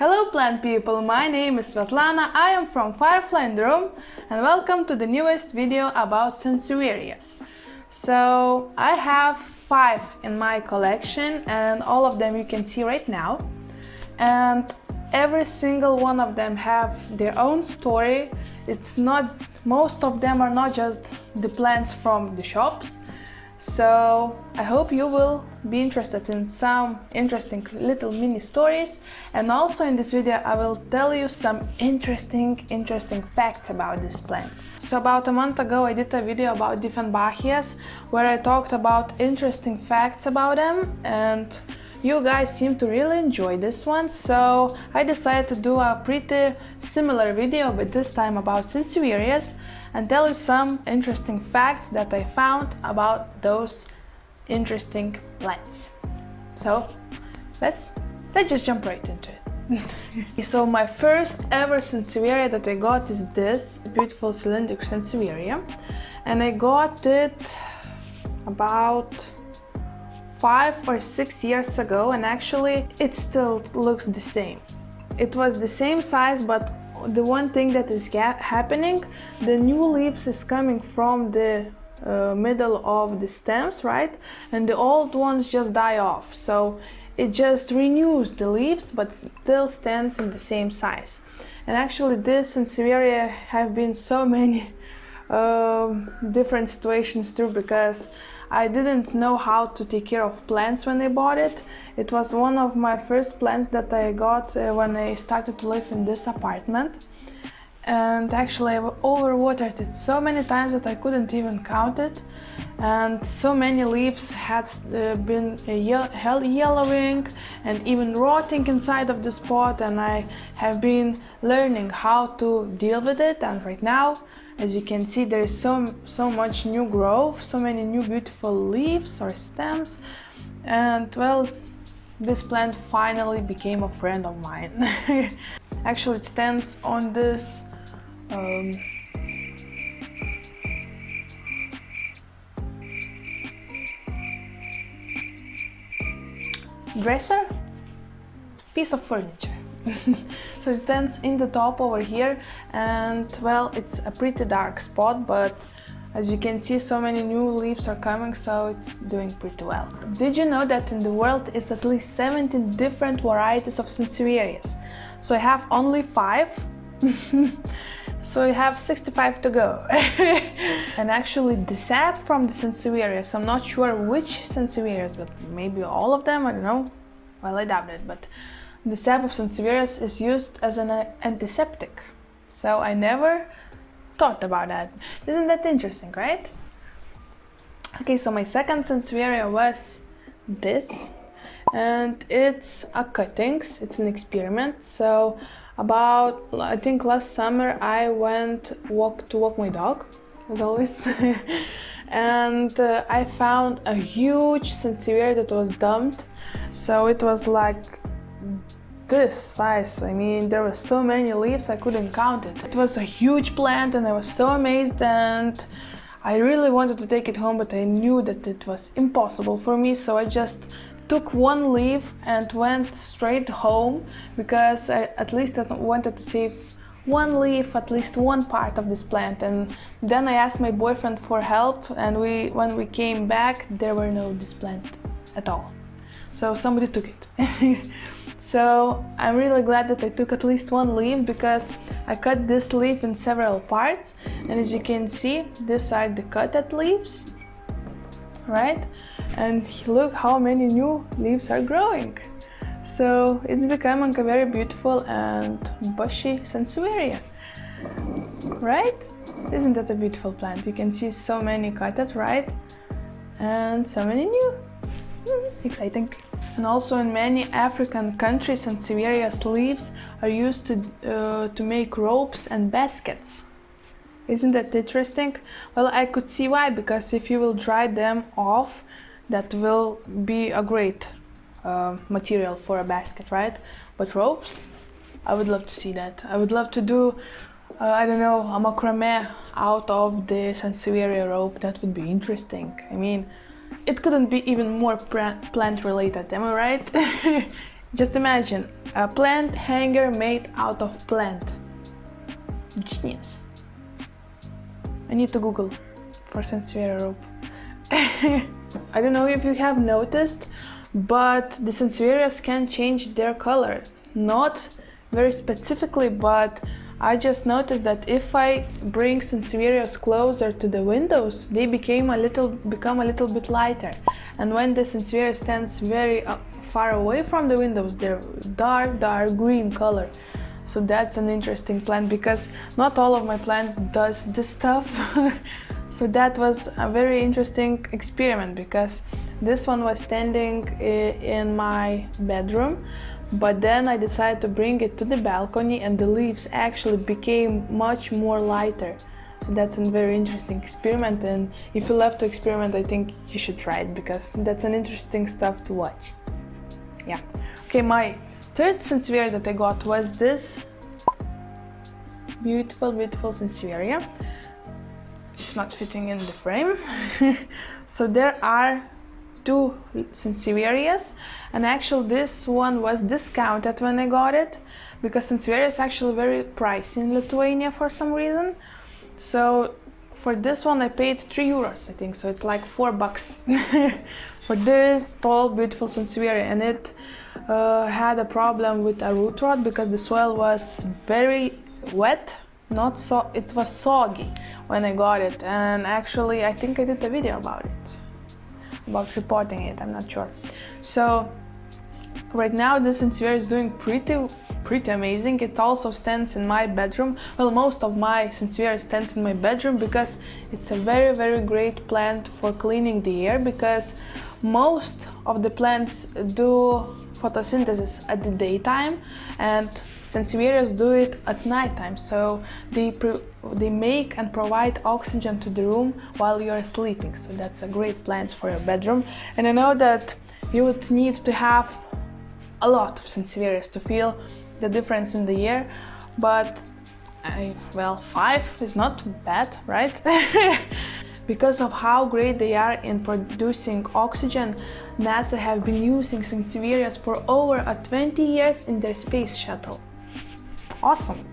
Hello plant people, my name is Svetlana, I am from Firefly in the room and welcome to the newest video about Sansevierias. So I have 5 in my collection and all of them you can see right now, and every single one of them have their own story. Most of them are not just the plants from the shops. So I hope you will be interested in some interesting little mini stories, and also in this video I will tell you some interesting facts about these plants. So about a month ago I did a video about Dieffenbachias where I talked about interesting facts about them, and you guys seem to really enjoy this one, so I decided to do a pretty similar video, but this time about Sansevierias, and tell you some interesting facts that I found about those interesting plants. So let's just jump right into it. So my first ever Sansevieria that I got is this beautiful cylindrical Sansevieria, and I got it about 5 or 6 years ago, and actually it still looks the same. It was the same size, but the one thing that is happening, the new leaves is coming from the middle of the stems, right? And the old ones just die off. So it just renews the leaves, but still stands in the same size. And actually this Sansevieria have been so many different situations too, because I didn't know how to take care of plants when I bought it. It was one of my first plants that I got when I started to live in this apartment. And actually I overwatered it so many times that I couldn't even count it. And so many leaves had been yellowing and even rotting inside of this pot, and I have been learning how to deal with it. And right now, as you can see, there is so much new growth, so many new beautiful leaves or stems, and well, this plant finally became a friend of mine. Actually, it stands on this dresser, piece of furniture. So it stands in the top over here, and well, it's a pretty dark spot, but as you can see, so many new leaves are coming, so it's doing pretty well. Did you know that in the world is at least 17 different varieties of Sansevierias? So I have only 5. So I have 65 to go. And actually the sap from the Sansevierias, I'm not sure which Sansevierias, but maybe all of them, I don't know. Well, I doubt it, but the sap of Sansevierias is used as an antiseptic. So I never thought about that. Isn't that interesting, right? Okay, so my second Sansevieria was this, and it's a cuttings, it's an experiment. So about, I think last summer I went to walk my dog, as always. And I found a huge Sansevieria that was dumped. So it was like this size. I mean, there were so many leaves I couldn't count it. It was a huge plant and I was so amazed, and I really wanted to take it home, but I knew that it was impossible for me, so I just took one leaf and went straight home, because I at least wanted to save one leaf, at least one part of this plant. And then I asked my boyfriend for help, and when we came back there were no this plant at all. So somebody took it. So I'm really glad that I took at least one leaf, because I cut this leaf in several parts, and as you can see, these are the cutted leaves, right? And look how many new leaves are growing. So it's becoming a very beautiful and bushy Sansevieria, right? Isn't that a beautiful plant? You can see so many cutted, right? And so many new. Exciting. And also in many African countries, Sansevierias leaves are used to make ropes and baskets. Isn't that interesting? Well, I could see why, because if you will dry them off, that will be a great material for a basket, right? But ropes, I would love to see that. I would love to do, I don't know, a macrame out of the Sansevieria rope. That would be interesting. I mean, it couldn't be even more plant related, am I right? Just imagine a plant hanger made out of plant. Genius. I need to Google for Sansevieria rope. I don't know if you have noticed, but the Sansevierias can change their color. Not very specifically, but I just noticed that if I bring Sansevierias closer to the windows, they become a little bit lighter. And when the Sansevieria stands very far away from the windows, they're dark green color. So that's an interesting plant, because not all of my plants does this stuff. So that was a very interesting experiment, because this one was standing in my bedroom, but then I decided to bring it to the balcony and the leaves actually became much more lighter. So that's a very interesting experiment, and if you love to experiment, I think you should try it, because that's an interesting stuff to watch. Yeah. Okay, my third Sansevieria that I got was this beautiful Sansevieria. It's not fitting in the frame. So there are two Sansevierias, and actually this one was discounted when I got it, because Sansevieria is actually very pricey in Lithuania for some reason. So for this one I paid 3 euros, I think, so it's like $4 for this tall beautiful Sansevieria, and it had a problem with a root rot because the soil was very wet. It was soggy when I got it, and actually I think I did a video about it, about reporting it, I'm not sure. So right now this Sansevieria is doing pretty amazing. It also stands in my bedroom. Well, most of my Sansevieria stands in my bedroom, because it's a very great plant for cleaning the air, because most of the plants do photosynthesis at the daytime and Sansevierias do it at nighttime, so they make and provide oxygen to the room while you are sleeping. So that's a great plant for your bedroom. And I know that you would need to have a lot of Sansevierias to feel the difference in the air, but well, 5 is not bad, right? Because of how great they are in producing oxygen, NASA have been using Sansevierias for over 20 years in their space shuttle. Awesome!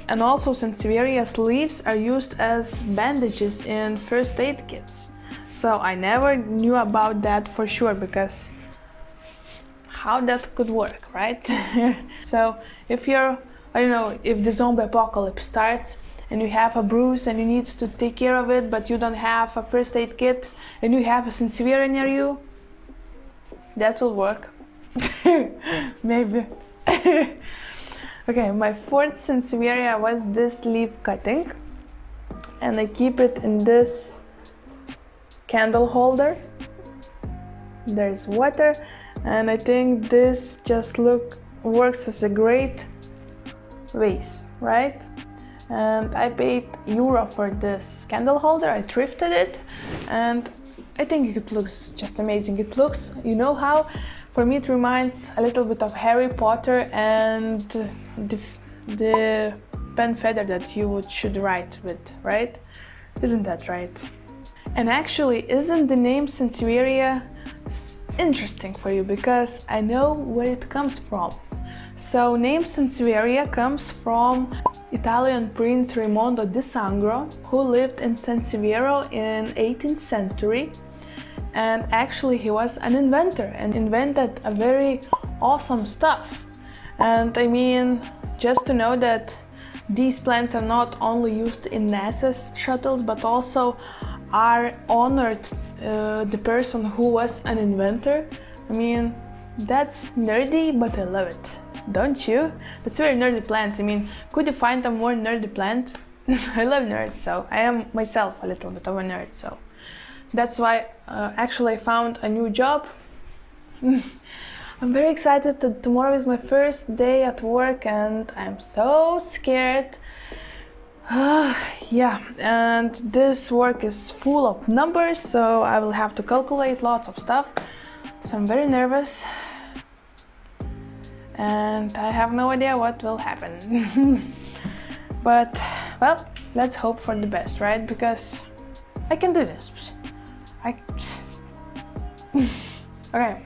And also Sansevierias leaves are used as bandages in first aid kits. So I never knew about that for sure, because how that could work, right? So if you're, I don't know, if the zombie apocalypse starts and you have a bruise and you need to take care of it, but you don't have a first aid kit and you have a Sansevieria near you, that will work. Maybe. Okay, my fourth Sansevieria was this leaf cutting, and I keep it in this candle holder. There's water, and I think this just works as a great vase, right? And I paid euro for this candle holder. I thrifted it, and I think it looks just amazing. It looks, you know how? For me it reminds a little bit of Harry Potter and the pen feather that you should write with, right? Isn't that right? And actually, isn't the name Sansevieria interesting for you? Because I know where it comes from. So name Sansevieria comes from Italian Prince Raimondo di Sangro, who lived in Sanseviero in 18th century. And actually he was an inventor and invented a very awesome stuff. And I mean, just to know that these plants are not only used in NASA's shuttles, but also are honored the person who was an inventor. I mean, that's nerdy, but I love it. Don't you? That's very nerdy plants. I mean, could you find a more nerdy plant? I love nerds, so I am myself a little bit of a nerd, so that's why actually I found a new job. I'm very excited. Tomorrow is my first day at work and I'm so scared. Yeah, and this work is full of numbers, so I will have to calculate lots of stuff. So I'm very nervous and I have no idea what will happen. But, well, let's hope for the best, right? Because I can do this. Okay,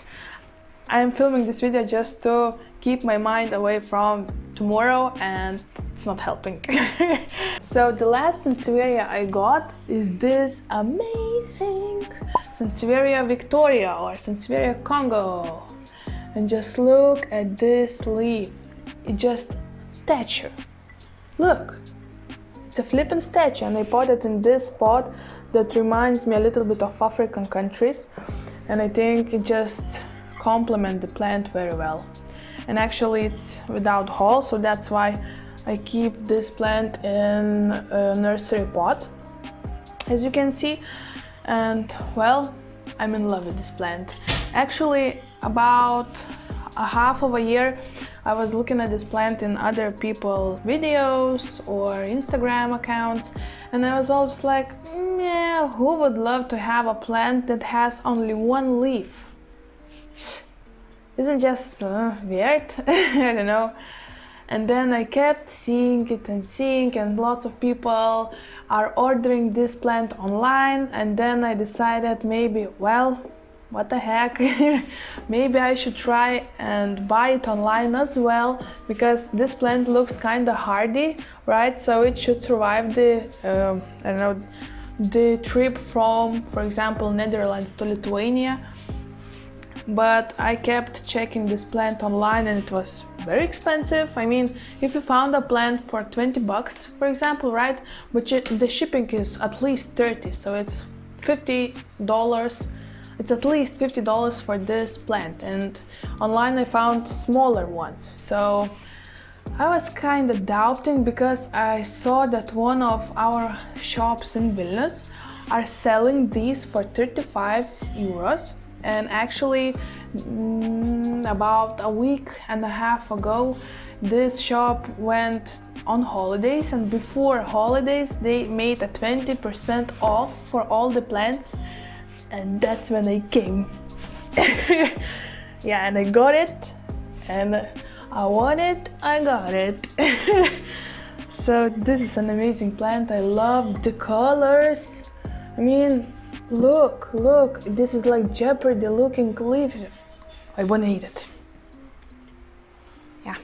I am filming this video just to keep my mind away from tomorrow, and it's not helping. So the last Sansevieria I got is this amazing Sansevieria Victoria or Sansevieria Congo. And just look at this leaf. It's just statue. Look, it's a flippin' statue, and I put it in this pot that reminds me a little bit of African countries, and I think it just complements the plant very well. And actually it's without hole, so that's why I keep this plant in a nursery pot, as you can see. And well, I'm in love with this plant. Actually, about a half of a year I was looking at this plant in other people's videos or Instagram accounts, and I was always like, yeah, who would love to have a plant that has only one leaf? Isn't just weird? I don't know. And then I kept seeing it and seeing, and lots of people are ordering this plant online, and then I decided maybe, well, what the heck, maybe I should try and buy it online as well, because this plant looks kind of hardy, right? So it should survive the, I don't know, the trip from, for example, Netherlands to Lithuania. But I kept checking this plant online and it was very expensive. I mean, if you found a plant for 20 bucks, for example, right? But the shipping is at least 30, so it's $50. It's at least $50 for this plant, and online I found smaller ones. So I was kind of doubting, because I saw that one of our shops in Vilnius are selling these for 35 euros. And actually, about a week and a half ago, this shop went on holidays, and before holidays they made a 20% off for all the plants, and that's when I came. Yeah, and I got it, and I want it, I got it. So this is an amazing plant. I love the colors. I mean, look, this is like Jeopardy looking leaves. I wanna eat it. Yeah.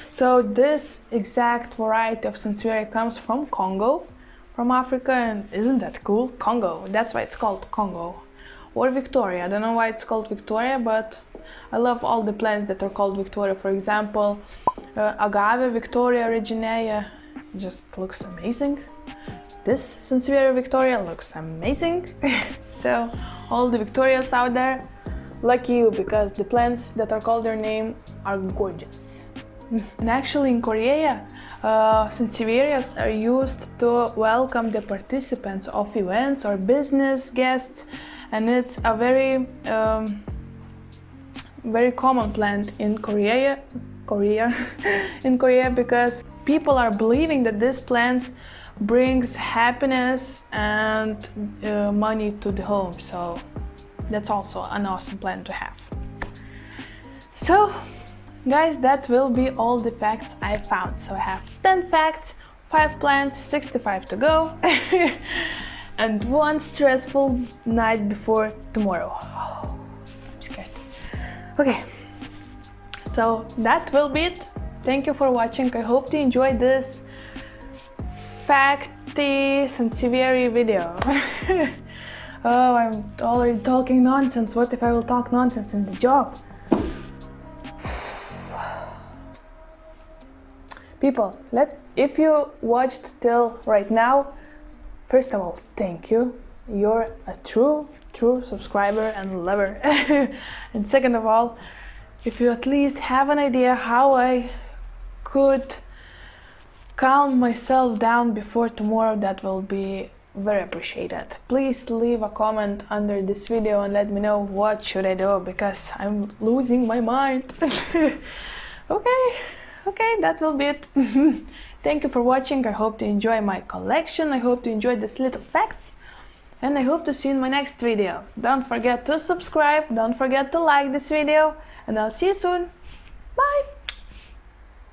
So this exact variety of Sansevieria comes from Congo, from Africa, and isn't that cool? Congo, that's why it's called Congo. Or Victoria, I don't know why it's called Victoria, but I love all the plants that are called Victoria. For example, Agave Victoria reginea just looks amazing. This Sansevieria Victoria looks amazing. So all the Victorias out there, lucky you, because the plants that are called their name are gorgeous. And actually in Korea, Sansevierias are used to welcome the participants of events or business guests, and it's a very very common plant in Korea, because people are believing that this plant brings happiness and money to the home. So that's also an awesome plant to have. So guys, that will be all the facts I found. So I have 10 facts, 5 plants, 65 to go, and one stressful night before tomorrow. Oh, I'm scared. Okay, so that will be it. Thank you for watching. I hope you enjoyed this facty Sansevieria video. Oh, I'm already talking nonsense. What if I will talk nonsense in the job? People, if you watched till right now, first of all, thank you. You're a true subscriber and lover. And second of all, if you at least have an idea how I could calm myself down before tomorrow, that will be very appreciated. Please leave a comment under this video and let me know what should I do, because I'm losing my mind. Okay, that will be it. Thank you for watching. I hope to enjoy my collection. I hope to enjoy these little facts, and I hope to see you in my next video. Don't forget to subscribe, don't forget to like this video, and I'll see you soon. Bye!